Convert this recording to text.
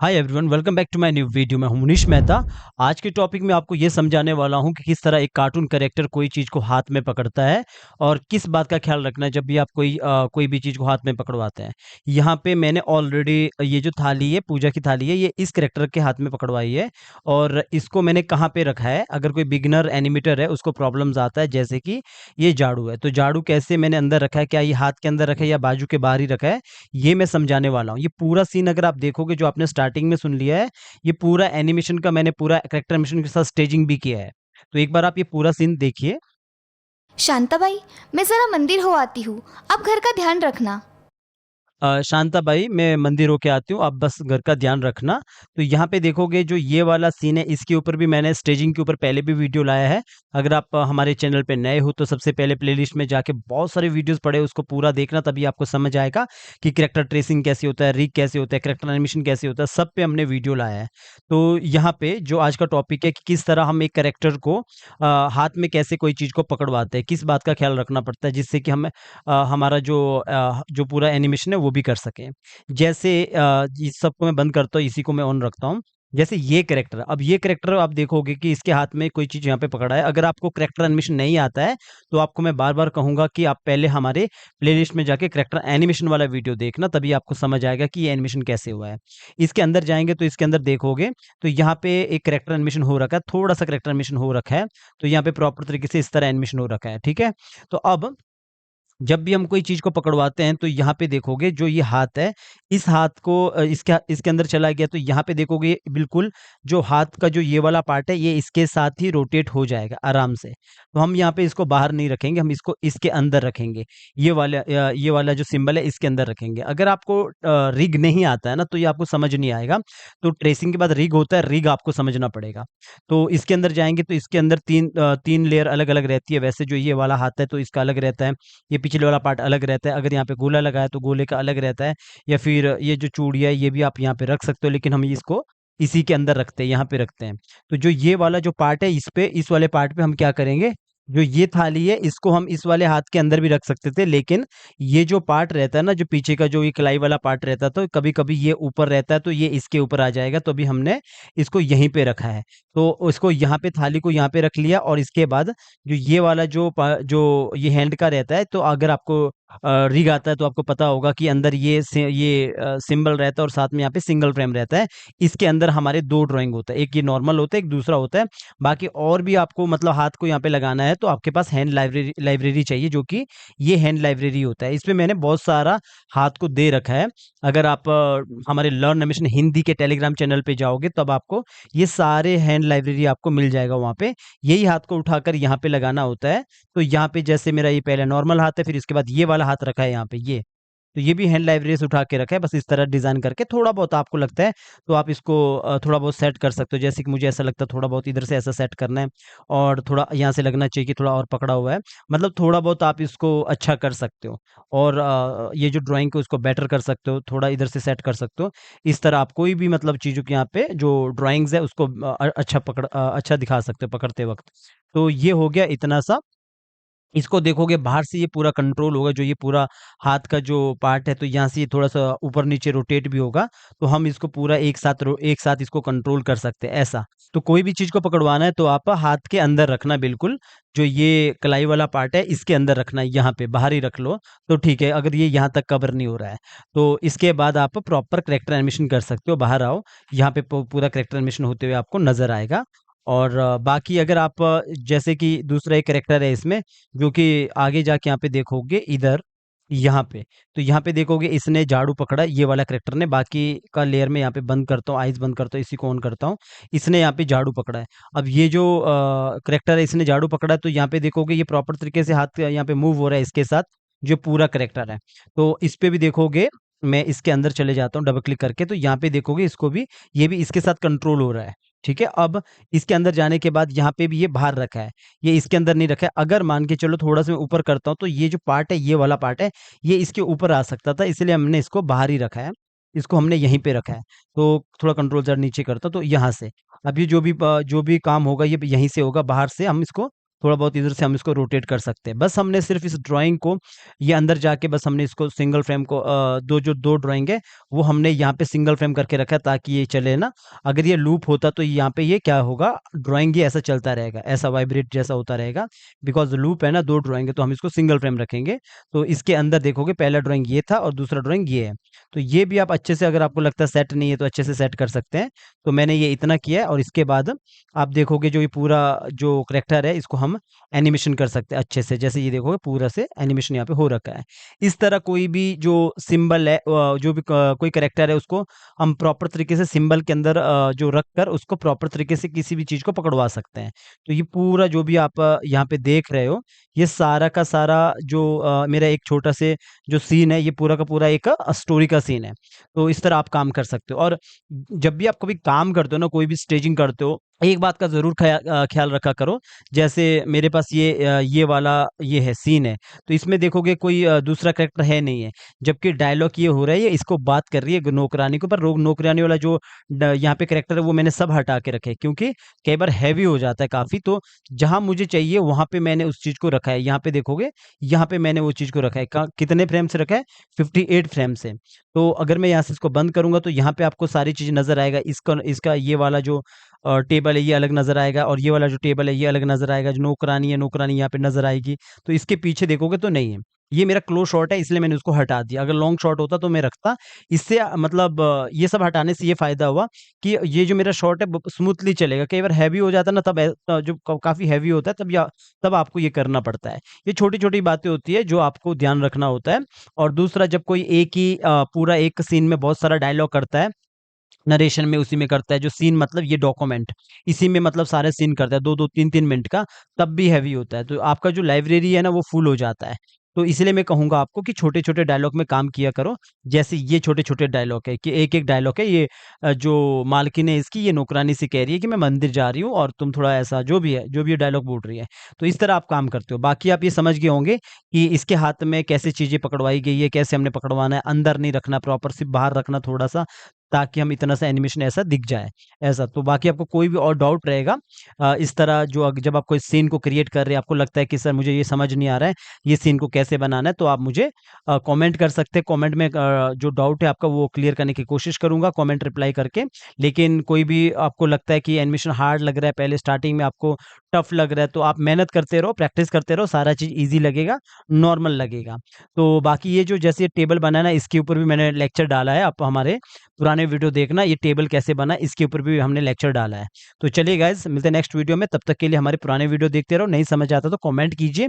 Hi everyone, welcome back to my new video. मैं हूं मुनीश मेहता। आज के टॉपिक में आपको ये समझाने वाला हूं कि किस तरह एक कार्टून कैरेक्टर कोई चीज़ को हाथ में पकड़ता है और किस बात का ख्याल रखना है जब भी आप कोई भी चीज़ को हाथ में पकड़वाते हैं। यहाँ पे मैंने ऑलरेडी ये जो थाली है, पूजा की थाली है, ये इस कैरेक्टर के हाथ में पकड़वाई है और इसको मैंने कहाँ पे रखा है। अगर कोई बिगिनर एनिमेटर है उसको प्रॉब्लम्स आता है, जैसे कि ये झाड़ू है, तो झाड़ू कैसे मैंने अंदर रखा है, क्या ये हाथ के अंदर रखा है या बाजू के बाहर ही रखा है, ये मैं समझाने वाला हूँ। ये पूरा सीन अगर आप देखोगे जो आपने स्टार्टिंग में सुन लिया है, ये पूरा एनिमेशन का मैंने पूरा कैरेक्टर एनिमेशन के साथ स्टेजिंग भी किया है। तो एक बार आप ये पूरा सीन देखिए। शांताबाई, मैं जरा मंदिर हो आती हूँ। आप घर का ध्यान रखना। शांता भाई, मैं मंदिर होके आती हूँ, आप बस घर का ध्यान रखना। तो यहाँ पे देखोगे जो ये वाला सीन है, इसके ऊपर भी मैंने स्टेजिंग के ऊपर पहले भी वीडियो लाया है। अगर आप हमारे चैनल पे नए हो तो सबसे पहले प्लेलिस्ट में जाके बहुत सारे वीडियोस पड़े, उसको पूरा देखना, तभी आपको समझ आएगा कि कैरेक्टर ट्रेसिंग कैसे होता है, रिग कैसे होता है, कैरेक्टर एनिमेशन कैसे होता है, सब पे हमने वीडियो लाया है। तो यहाँ पे जो आज का टॉपिक है कि किस तरह हम एक कैरेक्टर को हाथ में कैसे कोई चीज़ को पकड़वाते हैं, किस बात का ख्याल रखना पड़ता है जिससे कि हमें हमारा जो पूरा एनिमेशन है वो भी कर सकें। जैसे इस सबको मैं बंद करता हूँ, इसी को मैं ऑन रखता हूँ। जैसे ये कैरेक्टर, अब ये कैरेक्टर आप देखोगे कि इसके हाथ में कोई चीज़ यहाँ पे पकड़ा है। अगर आपको कैरेक्टर एनिमेशन नहीं आता है, तो आपको मैं बार-बार कहूँगा कि आप पहले हमारे प्लेलिस्ट में जाके कैरेक्टर एनिमेशन वाला वीडियो देखना, तभी आपको समझ आएगा कि ये एनिमेशन कैसे हुआ है। इसके अंदर जाएँगे तो इसके अंदर देखोगे, तो यहाँ पे एक कैरेक्टर एनिमेशन हो रखा है, थोड़ा-सा कैरेक्टर एनिमेशन हो रखा है। तो यहाँ पे प्रॉपर तरीके से इस तरह एनिमेशन हो रखा है, ठीक है? तो अब जब भी हम कोई चीज़ को पकड़वाते हैं तो यहाँ पे देखोगे जो ये हाथ है, इस हाथ को इसके अंदर चला गया, तो यहाँ पे देखोगे बिल्कुल जो हाथ का जो ये वाला पार्ट है, ये इसके साथ ही रोटेट हो जाएगा आराम से। तो हम यहाँ पे इसको बाहर नहीं रखेंगे, हम इसको इसके अंदर रखेंगे। ये वाला जो सिंबल है इसके अंदर रखेंगे। अगर आपको रिग नहीं आता है ना, तो ये आपको समझ नहीं आएगा। तो ट्रेसिंग के बाद रिग होता है, रिग आपको समझना पड़ेगा। तो इसके अंदर जाएँगे तो इसके अंदर 3 लेयर अलग-अलग रहती है। वैसे जो ये वाला हाथ है तो इसका अलग रहता है। ये पिछले वाला पार्ट अलग रहता है। अगर यहाँ पे गोला लगा है तो गोले का अलग रहता है, या फिर ये जो चूड़ियाँ है ये भी आप यहाँ पे रख सकते हो, लेकिन हम इसको इसी के अंदर रखते हैं, यहाँ पे रखते हैं। तो जो ये वाला जो पार्ट है, इस वाले पार्ट पे हम क्या करेंगे, जो ये थाली है इसको हम इस वाले हाथ के अंदर भी रख सकते थे, लेकिन ये जो पार्ट रहता है ना, जो पीछे का जो ये कलाई वाला पार्ट रहता है, तो कभी-कभी ये ऊपर रहता है तो ये इसके ऊपर आ जाएगा, तो अभी हमने इसको यहीं पे रखा है। तो उसको यहाँ पे थाली को यहाँ पे रख लिया, और इसके बाद जो ये वाला जो ये हैंड का रहता है, तो अगर आपको रिग आता है तो आपको पता होगा कि अंदर ये सिंबल रहता है और साथ में यहाँ पे सिंगल फ्रेम रहता है। इसके अंदर हमारे 2 ड्राइंग होता है, एक ये नॉर्मल होता है, एक दूसरा होता है। बाकी और भी आपको मतलब हाथ को यहाँ पे लगाना है तो आपके पास हैंड लाइब्रेरी लाइब्रेरी चाहिए, जो कि ये हैंड लाइब्रेरी होता है। इसमें मैंने बहुत सारा हाथ को दे रखा है। अगर आप हमारे लर्न एनिमेशन हिंदी के टेलीग्राम चैनल पे जाओगे तब आपको ये सारे हैंड लाइब्रेरी आपको मिल जाएगा वहाँ पे। यही हाथ को उठाकर यहाँ पे लगाना होता है। तो यहाँ पे जैसे मेरा ये पहले नॉर्मल हाथ है, फिर इसके बाद ये वाला हाथ रखा है यहाँ पे ये। तो ये भी हैंड लाइब्रेरी से उठा के रखा है, बस इस तरह डिज़ाइन करके थोड़ा बहुत आपको लगता है तो आप इसको थोड़ा बहुत सेट कर सकते हो। जैसे कि मुझे ऐसा लगता है थोड़ा बहुत इधर से ऐसा सेट करना है, और थोड़ा यहाँ से लगना चाहिए कि थोड़ा और पकड़ा हुआ है। मतलब थोड़ा बहुत आप इसको अच्छा कर सकते हो, और ये जो ड्राइंग को उसको बेटर कर सकते हो, थोड़ा इधर से सेट कर सकते हो। इस तरह आप कोई भी मतलब चीज़ों के यहाँ पे जो ड्राइंग्स है उसको अच्छा दिखा सकते हो पकड़ते वक़्त। तो ये हो गया इतना सा। इसको देखोगे बाहर से ये पूरा कंट्रोल होगा, जो ये पूरा हाथ का जो पार्ट है, तो यहाँ से ये थोड़ा-सा ऊपर-नीचे रोटेट भी होगा, तो हम इसको पूरा एक साथ इसको कंट्रोल कर सकते हैं, ऐसा। तो कोई भी चीज़ को पकड़वाना है तो आप हाथ के अंदर रखना बिल्कुल, जो ये कलाई वाला पार्ट है इसके अंदर रखना है, यहाँ पे बाहर ही रख लो, तो ठीक है, अगर ये यहाँ तक कवर नहीं हो रहा है। तो इसके बाद आप प्रॉपर कैरेक्टर एनिमेशन कर सकते हो, बाहर आओ, यहाँ पे पूरा कैरेक्टर एनिमेशन होते हुए आपको नज़र आएगा। और बाकी अगर आप जैसे कि दूसरा एक कैरेक्टर है इसमें, जो कि आगे जाके यहाँ पे देखोगे इधर, यहाँ पे, तो यहाँ पे देखोगे इसने झाड़ू पकड़ा ये वाला कैरेक्टर ने, बाकी का लेयर में यहाँ पे बंद करता हूँ, आइज़ बंद करता हूँ, इसी को ऑन करता हूँ। इसने यहाँ पे झाड़ू पकड़ा है। अब ये जो कैरेक्टर है इसने झाड़ू पकड़ा है, तो यहाँ पे देखोगे ये प्रॉपर तरीके से हाथ यहाँ पे मूव हो रहा है इसके साथ, जो पूरा कैरेक्टर है। तो इस पे भी देखोगे, मैं इसके अंदर चले जाता हूँ डबल क्लिक करके, तो यहाँ पे देखोगे इसको भी, ये भी इसके साथ कंट्रोल हो रहा है। ठीक है? अब इसके अंदर जाने के बाद यहाँ पे भी ये बाहर रखा है, ये इसके अंदर नहीं रखा है। अगर मान के चलो थोड़ा-सा मैं ऊपर करता हूँ, तो ये जो पार्ट है, ये वाला पार्ट है, ये इसके ऊपर आ सकता था, इसलिए हमने इसको बाहर ही रखा है। इसको हमने यहीं पे रखा है। तो थोड़ा कंट्रोल ज़रा नीचे करता हूँ, तो यहाँ से। अब ये जो भी काम होगा, ये यहीं से होगा, बाहर से हम इसको थोड़ा बहुत इधर से हम इसको रोटेट कर सकते हैं। बस हमने सिर्फ इस ड्राइंग को ये अंदर जाके बस हमने इसको सिंगल फ्रेम को दो ड्राइंग है वो हमने यहाँ पे सिंगल फ्रेम करके रखा है ताकि ये चले ना। अगर ये लूप होता तो यहाँ पे ये क्या होगा, ड्राइंग ये ऐसा चलता रहेगा, ऐसा वाइब्रेट जैसा होता रहेगा। बिकॉज लूप है ना, दो ड्राइंग है तो हम इसको सिंगल फ्रेम रखेंगे। तो इसके अंदर देखोगे पहला ड्राइंग ये था और दूसरा ड्राइंग ये है। तो ये भी आप अच्छे से, अगर आपको लगता है सेट नहीं है तो अच्छे से सेट कर सकते हैं। तो मैंने ये इतना किया है और इसके बाद आप देखोगे जो ये पूरा जो करेक्टर है इसको हम एनिमेशन कर सकते हैं अच्छे से। जैसे ये देखोगे पूरा से एनिमेशन यहाँ पे हो रखा है। इस तरह कोई भी जो सिंबल है जो भी कोई करेक्टर है उसको हम प्रॉपर तरीके से सिंबल के अंदर जो रख कर उसको प्रॉपर तरीके से किसी भी चीज को पकड़वा सकते हैं। तो ये पूरा जो भी आप यहाँ पे देख रहे हो ये सारा का सारा जो मेरा एक छोटा से जो सीन है ये पूरा का पूरा एक स्टोरी का सीन है। तो इस तरह आप काम कर सकते हो। और जब भी आप कभी काम करते हो ना, कोई भी स्टेजिंग करते हो, एक बात का ज़रूर ख़्याल रखा करो। जैसे मेरे पास ये वाला ये है सीन है, तो इसमें देखोगे कोई दूसरा कैरेक्टर है नहीं है, जबकि डायलॉग ये हो रहा है, ये इसको बात कर रही है नौकरानी के ऊपर। नौकरानी वाला जो यहाँ पे कैरेक्टर है वो मैंने सब हटा के रखे हैं, क्योंकि कई बार हैवी हो जाता है काफ़ी। तो जहाँ मुझे चाहिए वहाँ पे मैंने उस चीज़ को रखा है। यहाँ पे देखोगे, यहाँ पे मैंने वो चीज़ को रखा है। कितने फ्रेम से रखा है? 58 फ्रेम से। तो अगर मैं यहाँ से इसको बंद करूंगा तो यहाँ पे आपको सारी चीज़ नज़र आएगा। इसका ये वाला जो टेबल है ये अलग नज़र आएगा, और ये वाला जो टेबल है ये अलग नज़र आएगा। जो नौकरानी है, नौकरानी यहाँ पे नज़र आएगी। तो इसके पीछे देखोगे तो नहीं है। ये मेरा क्लोज शॉट है इसलिए मैंने उसको हटा दिया। अगर लॉन्ग शॉट होता तो मैं रखता। इससे मतलब ये सब हटाने से ये फ़ायदा हुआ कि ये जो मेरा शॉट है स्मूथली चलेगा। कई बार हैवी हो जाता है ना, तब जो काफ़ी हैवी होता है तब आपको ये करना पड़ता है। ये छोटी-छोटी बातें होती है जो आपको ध्यान रखना होता है। और दूसरा, जब कोई एक ही पूरा एक सीन में बहुत सारा डायलॉग करता है, नरेशन में उसी में करता है, जो सीन मतलब ये डॉक्यूमेंट इसी में मतलब सारे सीन करता है 2-2 3-3 मिनट का, तब भी हैवी होता है। तो आपका जो लाइब्रेरी है ना वो फुल हो जाता है। तो इसलिए मैं कहूँगा आपको कि छोटे-छोटे डायलॉग में काम किया करो। जैसे ये छोटे-छोटे डायलॉग है कि एक-एक डायलॉग है ये जो मालकिन है इसकी, ये नौकरानी से कह रही है कि मैं मंदिर जा रही हूँ और तुम थोड़ा ऐसा जो भी ये डायलॉग बोल रही है। तो इस तरह आप काम करते हो। बाकी आप ये समझ गए होंगे कि इसके हाथ में कैसे चीज़ें पकड़वाई गई है, कैसे हमने पकड़वाना है। अंदर नहीं रखना प्रॉपर, सिर्फ़ बाहर रखना थोड़ा-सा, ताकि हम इतना सा एनिमेशन ऐसा दिख जाए, ऐसा। तो बाकी आपको कोई भी और डाउट रहेगा इस तरह जो जब आप कोई सीन को क्रिएट कर रहे हैं, आपको लगता है कि सर मुझे ये समझ नहीं आ रहा है, ये सीन को कैसे बनाना है, तो आप मुझे कमेंट कर सकते हैं। कमेंट में जो डाउट है आपका वो क्लियर करने की कोशिश करूँगा कमेंट रिप्लाई करके। लेकिन कोई भी आपको लगता है कि एनिमेशन हार्ड लग रहा है, पहले स्टार्टिंग में आपको टफ लग रहा है, तो आप मेहनत करते रहो, प्रैक्टिस करते रहो, सारा चीज़ ईज़ी लगेगा, नॉर्मल लगेगा। तो बाकी ये जो जैसे ये टेबल बना है ना, इसके ऊपर भी मैंने लेक्चर डाला है। आप हमारे पुराने वीडियो देखना, ये टेबल कैसे बना है, इसके ऊपर भी हमने लेक्चर डाला है। तो चलिए गाइज़, मिलते हैं नेक्स्ट वीडियो में। तब तक के लिए हमारे पुराने वीडियो देखते रहो। नहीं समझ आता तो कमेंट कीजिए।